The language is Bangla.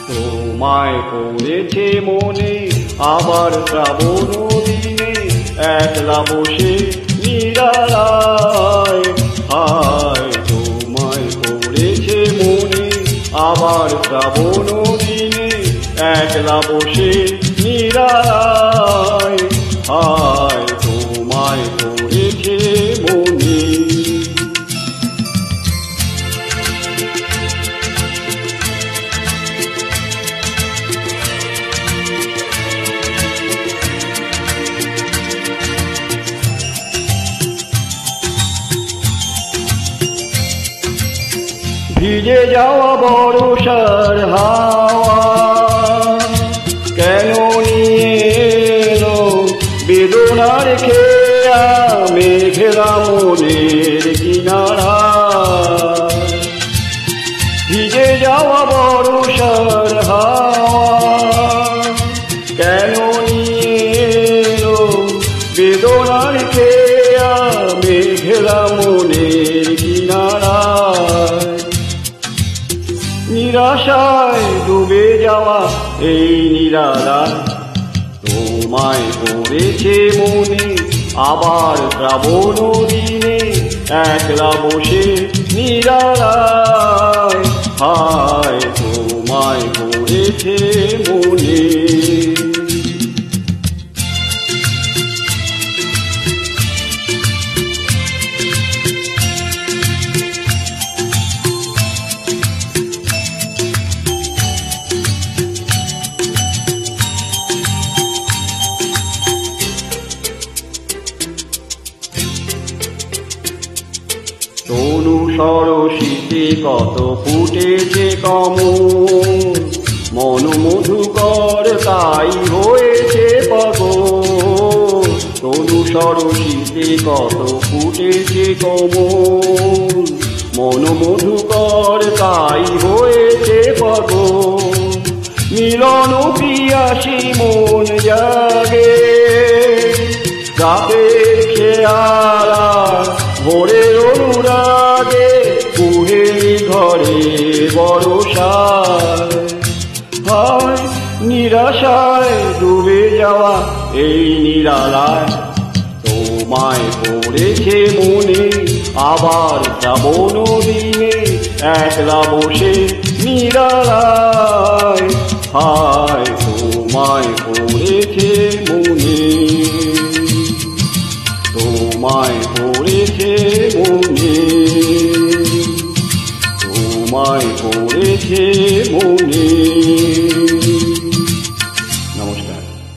তোমায় পড়েছে মনে আবার শ্রাবণ দিনে একলা বসে নিরালায়। হায় তোমায় পড়েছে মনে আবার শ্রাবণ দিনে একলা বসে নিরালায়। হায় তোমায় পড়েছে মনে। ভিজে যাওয়া বর্ষার হাওয়া কেন নিয়ে এলো বেদনার খেয়া মেঘেরা মনের কিনারা। ভিজে যাওয়া বর্ষার হাওয়া কেন নিয়ে এলো বেদনার খেয়া মেঘেরা মনের কিনারা। নিরাশায় ডুবে যাওয়া এই নিরালায় তোমায় পড়েছে মনে আবার শ্রাবণ দিনে একলা বসে নিরালায়। হায় তোমায় পড়েছে মনে। তনু সরসিতে কত ফুটেছে কমল মন মধুকর তাই হয়েছে পাগল। তনু সরসিতে কত ফুটেছে কমল মন মধুকর তাই হয়েছে পাগল। মিলন পিয়াসী মন জাগে রাতের খেয়ালা ভোরের অনুরাগে কুহেলি ঘরে বরষায়। হায় নিরাশায় ডুবে যাওয়া এই নিরালায় তোমায় পড়েছে মনে আবার শ্রাবণ দিনে একলা বসে নিরালায়। হায় তোমায় পড়েছে মনে। তোমায় পড়েছে মনে। তোমায় পড়েছে মনে।